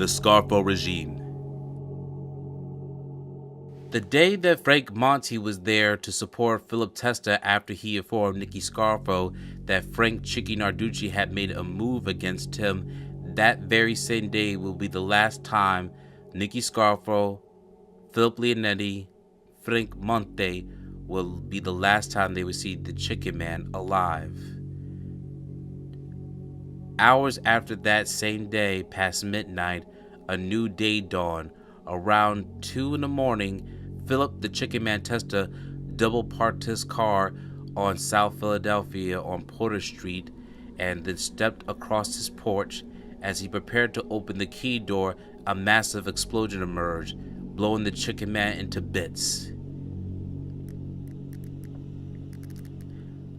Scarfo regime. The day that Frank Monte was there to support Philip Testa after he informed Nicky Scarfo that Frank Chicky Narducci had made a move against him, that very same day will be the last time Nicky Scarfo, Philip Leonetti, Frank Monte will be the last time they will see the Chicken Man alive. Hours after that same day, past midnight, a new day dawned. Around 2 in the morning, Philip the Chicken Man Testa double parked his car on South Philadelphia on Porter Street and then stepped across his porch. As he prepared to open the key door, a massive explosion emerged, blowing the Chicken Man into bits.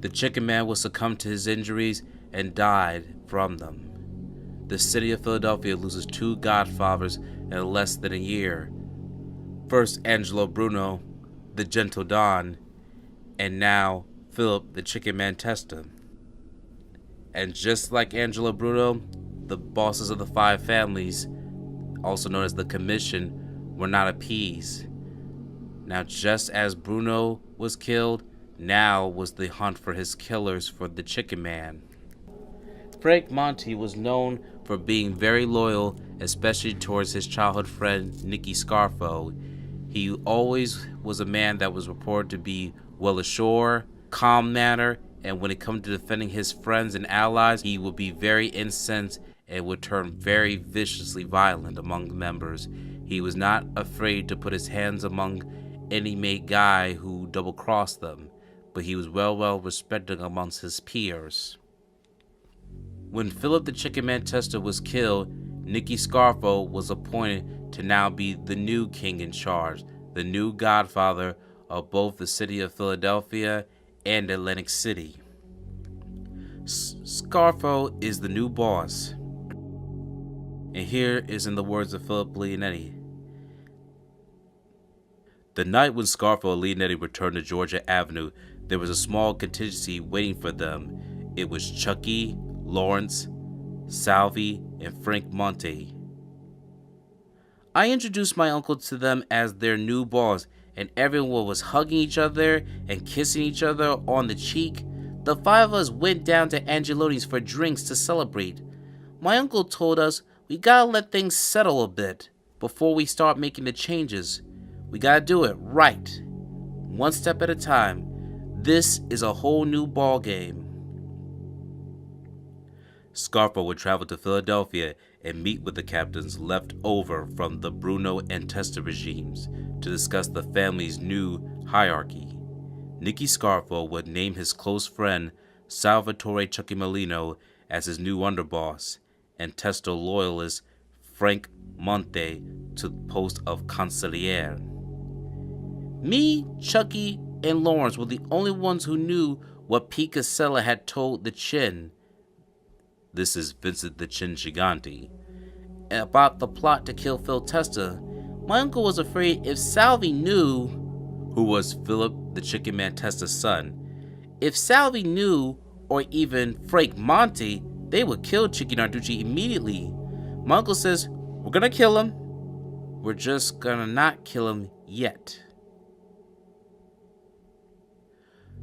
The Chicken Man will succumb to his injuries and died from them. The city of Philadelphia loses 2 godfathers in less than a year. First Angelo Bruno, the Gentle Don, and now Philip the Chicken Man Testa. And just like Angelo Bruno, the bosses of the 5 families, also known as the Commission, were not appeased. Now just as Bruno was killed, now was the hunt for his killers for the Chicken Man. Frank Monte was known for being very loyal, especially towards his childhood friend Nicky Scarfo. He always was a man that was reported to be well ashore, calm manner, and when it comes to defending his friends and allies, he would be very incensed and would turn very viciously violent among the members. He was not afraid to put his hands among any mate guy who double-crossed them, but he was well respected amongst his peers. When Philip the Chicken Man Testa was killed, Nicky Scarfo was appointed to now be the new king in charge, the new godfather of both the city of Philadelphia and Atlantic City. Scarfo is the new boss. And here is in the words of Philip Leonetti. The night when Scarfo and Leonetti returned to Georgia Avenue, there was a small contingency waiting for them. It was Chucky, Lawrence, Salvi, and Frank Monte. I introduced my uncle to them as their new boss, and everyone was hugging each other and kissing each other on the cheek. The 5 of us went down to Angelotti's for drinks to celebrate. My uncle told us we gotta let things settle a bit before we start making the changes. We gotta do it right, one step at a time. This is a whole new ball game. Scarfo would travel to Philadelphia and meet with the captains left over from the Bruno and Testa regimes to discuss the family's new hierarchy. Nicky Scarfo would name his close friend Salvatore Chucky Molino as his new underboss, and Testa loyalist Frank Monte to the post of Consigliere. Me, Chucky, and Lawrence were the only ones who knew what Pete Casella had told the Chin. This is Vincent the Chin Gigante. About the plot to kill Phil Testa. My uncle was afraid if Salvi knew, who was Philip the Chicken Man Testa's son, if Salvi knew, or even Frank Monte, they would kill Chicky Narducci immediately. My uncle says, we're gonna kill him. We're just gonna not kill him yet.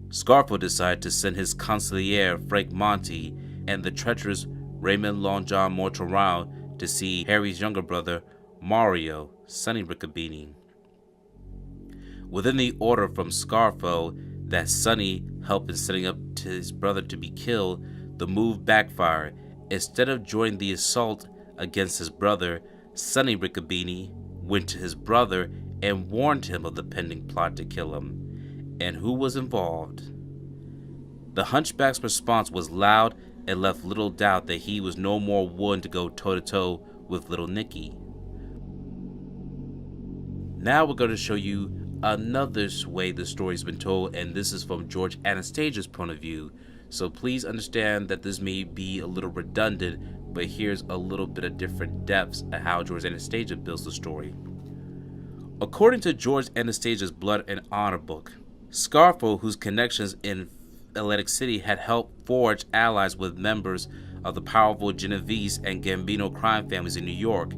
Scarfo decided to send his consigliere Frank Monte and the treacherous Raymond Long John Mortorano to see Harry's younger brother, Mario, Sonny Riccobene. Within the order from Scarfo that Sonny helped in setting up to his brother to be killed, the move backfired. Instead of joining the assault against his brother, Sonny Riccobene went to his brother and warned him of the pending plot to kill him, and who was involved. The hunchback's response was loud and left little doubt that he was no more willing to go toe-to-toe with little Nicky. Now we're going to show you another way the story's been told, and this is from George Anastasia's point of view. So please understand that this may be a little redundant, but here's a little bit of different depths of how George Anastasia builds the story. According to George Anastasia's Blood and Honor book, Scarfo, whose connections in Atlantic City had helped forge allies with members of the powerful Genovese and Gambino crime families in New York,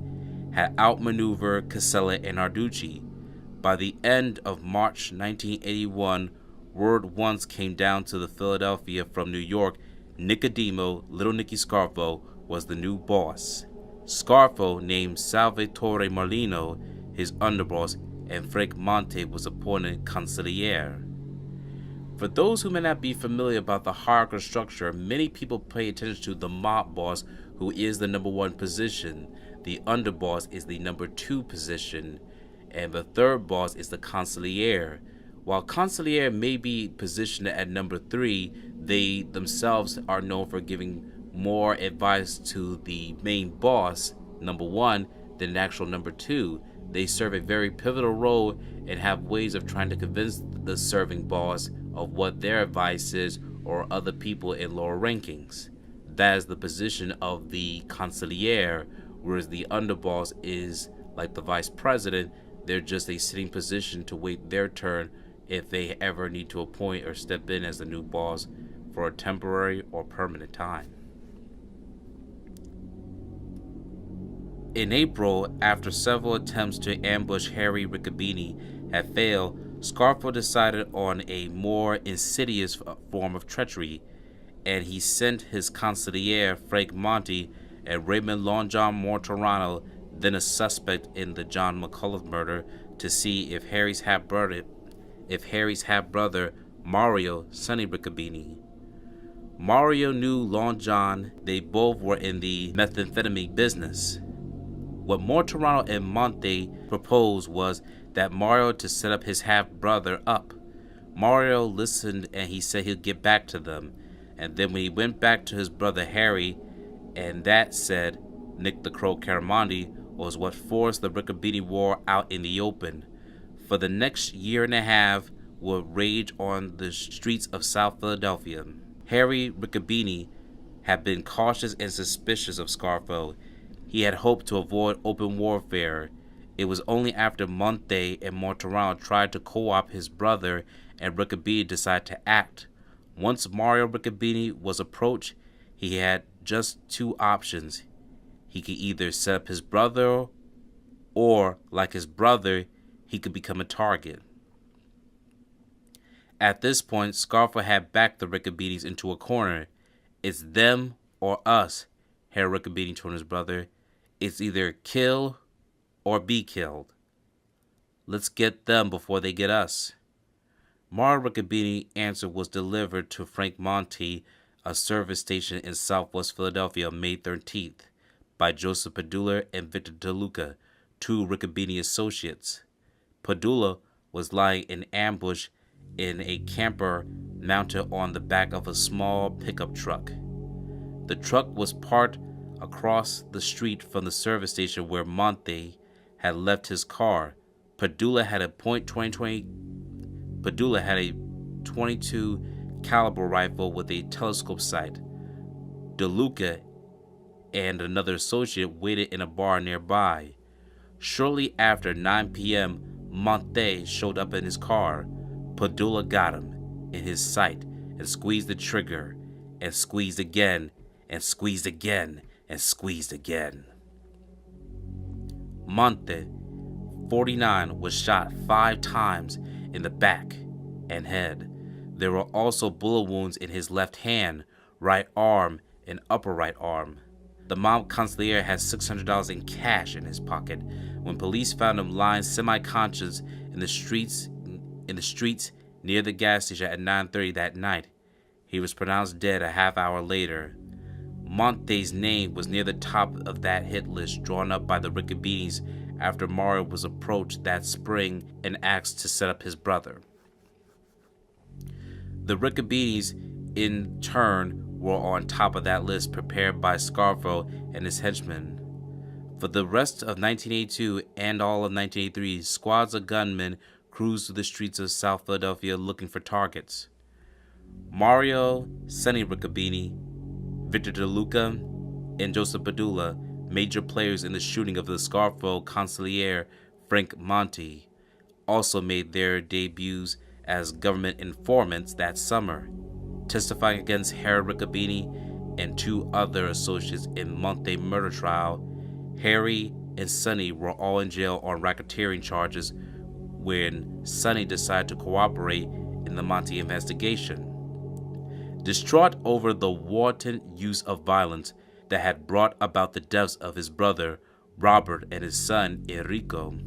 had outmaneuvered Casella and Narducci. By the end of March 1981, word once came down to the Philadelphia from New York. Nicodemo, Little Nicky Scarfo, was the new boss. Scarfo named Salvatore Marlino his underboss, and Frank Monte was appointed Consigliere. For those who may not be familiar about the hierarchical structure, many people pay attention to the mob boss, who is the number 1 position. The underboss is the number 2 position, and the third boss is the Consigliere. While Consigliere may be positioned at number 3, they themselves are known for giving more advice to the main boss, number 1, than the actual number 2. They serve a very pivotal role and have ways of trying to convince the serving boss of what their advice is, or other people in lower rankings. That is the position of the Consigliere, whereas the underboss is like the vice president. They're just a sitting position to wait their turn if they ever need to appoint or step in as the new boss for a temporary or permanent time. In April, after several attempts to ambush Harry Riccobene had failed, Scarfo decided on a more insidious form of treachery, and he sent his consigliere Frank Monte and Raymond Long John Mortorano, then a suspect in the John McCullough murder, to see if Harry's half-brother Mario Sonny Riccobene. Mario knew Long John. They both were in the methamphetamine business. What Mortorano and Monte proposed was that Mario to set up his half-brother up. Mario listened, and he said he'd get back to them. And then when he went back to his brother Harry, and that said, Nick the Crow Caramondi, was what forced the Riccobene War out in the open. For the next year and a half would rage on the streets of South Philadelphia. Harry Riccobene had been cautious and suspicious of Scarfo. He had hoped to avoid open warfare. It was only after Monte and Mortorano tried to co-opt his brother and Riccobene decided to act. Once Mario Riccobene was approached, he had just 2 options. He could either set up his brother, or, like his brother, he could become a target. At this point, Scarfo had backed the Riccobenes into a corner. It's them or us, Harry Riccobene told his brother. It's either kill or be killed. Let's get them before they get us. Mario Riccobene's answer was delivered to Frank Monte, a service station in southwest Philadelphia, on May 13th, by Joseph Padula and Victor DeLuca, 2 Riccobene associates. Padula was lying in ambush in a camper mounted on the back of a small pickup truck. The truck was parked across the street from the service station where Monte had left his car. Padula had a .22 caliber rifle with a telescope sight. DeLuca and another associate waited in a bar nearby. Shortly after 9 p.m., Monte showed up in his car. Padula got him in his sight and squeezed the trigger, and squeezed again, and squeezed again, and squeezed again. Monte, 49, was shot 5 times in the back and head. There were also bullet wounds in his left hand, right arm, and upper right arm. The mob consigliere had $600 in cash in his pocket. When police found him lying semi-conscious in the streets near the gas station at 9:30 that night, he was pronounced dead a half hour later. Monte's name was near the top of that hit list drawn up by the Riccobenes after Mario was approached that spring and asked to set up his brother. The Riccobenes, in turn, were on top of that list prepared by Scarfo and his henchmen. For the rest of 1982 and all of 1983, squads of gunmen cruised through the streets of South Philadelphia looking for targets. Mario Sonny Riccobene, Victor DeLuca, and Joseph Padula, major players in the shooting of the Scarfo consigliere Frank Monte, also made their debuts as government informants that summer, testifying against Harry Riccobene and 2 other associates in Monte murder trial. Harry and Sonny were all in jail on racketeering charges when Sonny decided to cooperate in the Monte investigation. Distraught over the wanton use of violence that had brought about the deaths of his brother Robert and his son Enrico,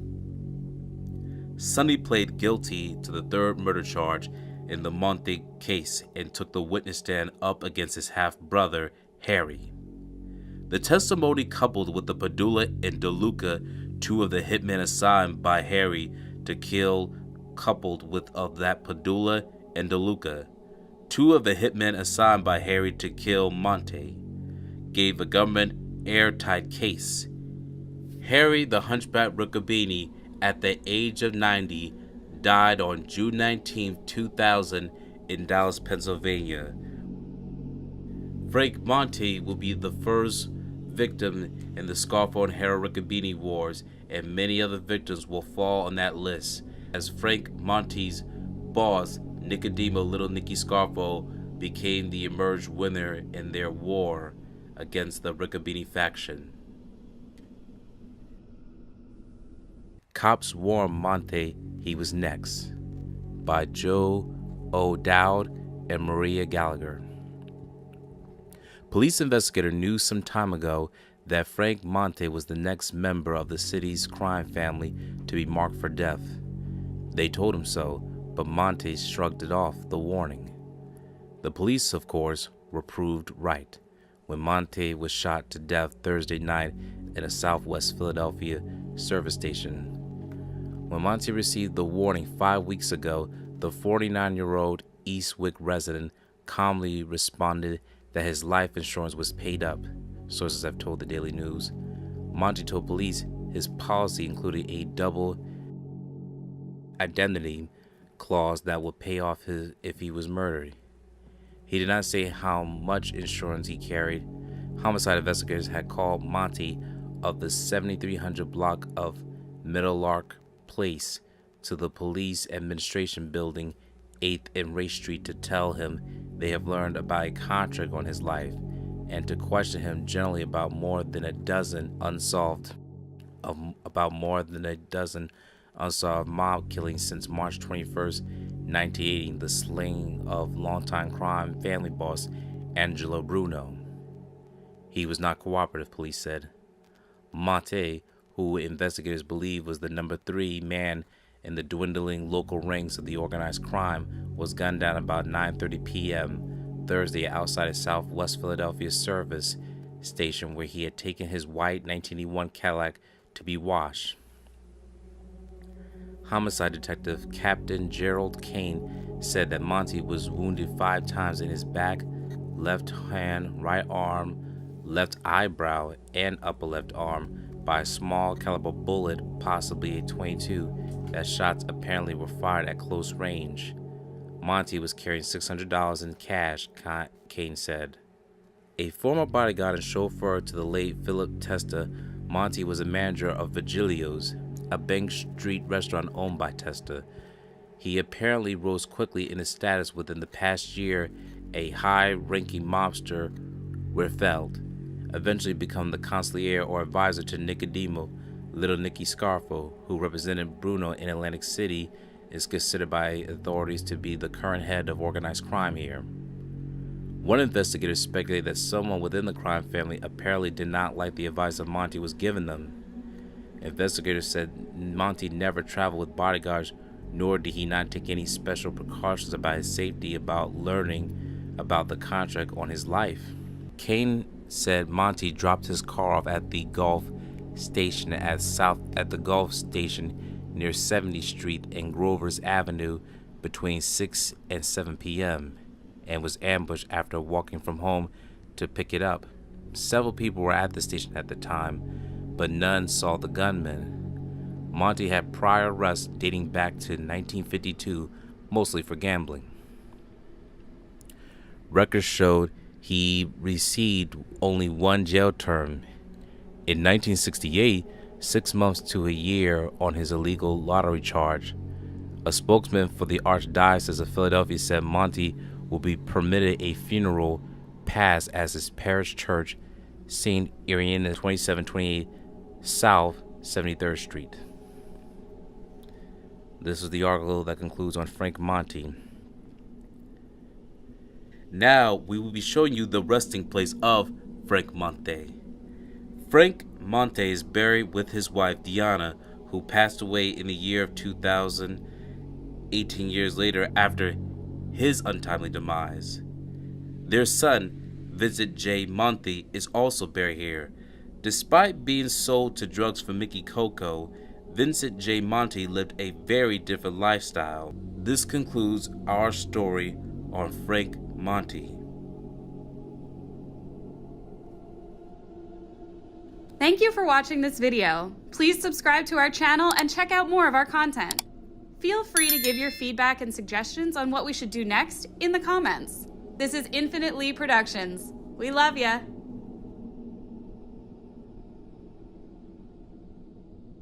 Sonny pleaded guilty to the third murder charge in the Monte case and took the witness stand up against his half-brother Harry. The testimony, coupled with the Padula and DeLuca, two of the hitmen assigned by Harry to kill, coupled with of that Padula and DeLuca, two of the hitmen assigned by Harry to kill Monte, gave the government airtight case. Harry the Hunchback Riccobene, at the age of 90, died on June 19, 2000 in Dallas, Pennsylvania. Frank Monte will be the first victim in the Scarfo and Harry Riccobene wars, and many other victims will fall on that list, as Frank Monte's boss, Nicodemo Little Nicky Scarfo, became the emerged winner in their war against the Riccobene faction. Cops warned Monte he was next, by Joe O'Dowd and Maria Gallagher. Police investigators knew some time ago that Frank Monte was the next member of the city's crime family to be marked for death. They told him so, but Monte shrugged it off the warning. The police, of course, were proved right when Monte was shot to death Thursday night in a southwest Philadelphia service station. When Monte received the warning 5 weeks ago, the 49-year-old Eastwick resident calmly responded that his life insurance was paid up, sources have told the Daily News. Monte told police his policy included a double identity clause that would pay off if he was murdered. He did not say how much insurance he carried. Homicide investigators had called Monte of the 7300 block of Meadowlark Place to the police administration building 8th and Race Street to tell him they have learned about a contract on his life and to question him generally about more than a dozen unsolved mob killings since March 21st, 1980, the slaying of longtime crime family boss Angelo Bruno. He was not cooperative, police said. Monte, who investigators believe was the number 3 man in the dwindling local ranks of the organized crime, was gunned down about 9:30 p.m. Thursday outside a southwest Philadelphia service station where he had taken his white 1981 Cadillac to be washed. Homicide detective Captain Gerald Kane said that Monte was wounded 5 times in his back, left hand, right arm, left eyebrow, and upper left arm by a small caliber bullet, possibly a .22, that shots apparently were fired at close range. Monte was carrying $600 in cash, Kane said. A former bodyguard and chauffeur to the late Philip Testa, Monte was a manager of Vigilio's, a Bank Street restaurant owned by Testa. He apparently rose quickly in his status within the past year, a high-ranking mobster, Werfeld, eventually become the consigliere or advisor to Nicodemo Little Nicky Scarfo, who represented Bruno in Atlantic City, is considered by authorities to be the current head of organized crime here. One investigator speculated that someone within the crime family apparently did not like the advice that Monte was giving them. Investigators said Monte never traveled with bodyguards, nor did he not take any special precautions about his safety about learning about the contract on his life. Kane said Monte dropped his car off at the Gulf Station at the Gulf Station near 70th Street and Grover's Avenue between 6 and 7 p.m. and was ambushed after walking from home to pick it up. Several people were at the station at the time, but none saw the gunman. Monte had prior arrests dating back to 1952, mostly for gambling. Records showed he received only 1 jail term. In 1968, 6 months to a year on his illegal lottery charge. A spokesman for the Archdiocese of Philadelphia said Monte will be permitted a funeral pass as his parish church, St. Irenaeus 2728 South 73rd Street. This is the article that concludes on Frank Monte. Now we will be showing you the resting place of Frank Monte. Frank Monte is buried with his wife Diana, who passed away in the year of 2000, 18 years later after his untimely demise. Their son, Vincent J. Monte, is also buried here. Despite being sold to drugs for Mickey Coco, Vincent J. Monte lived a very different lifestyle. This concludes our story on Frank Monte. Thank you for watching this video. Please subscribe to our channel and check out more of our content. Feel free to give your feedback and suggestions on what we should do next in the comments. This is Infinite Lee Productions. We love ya.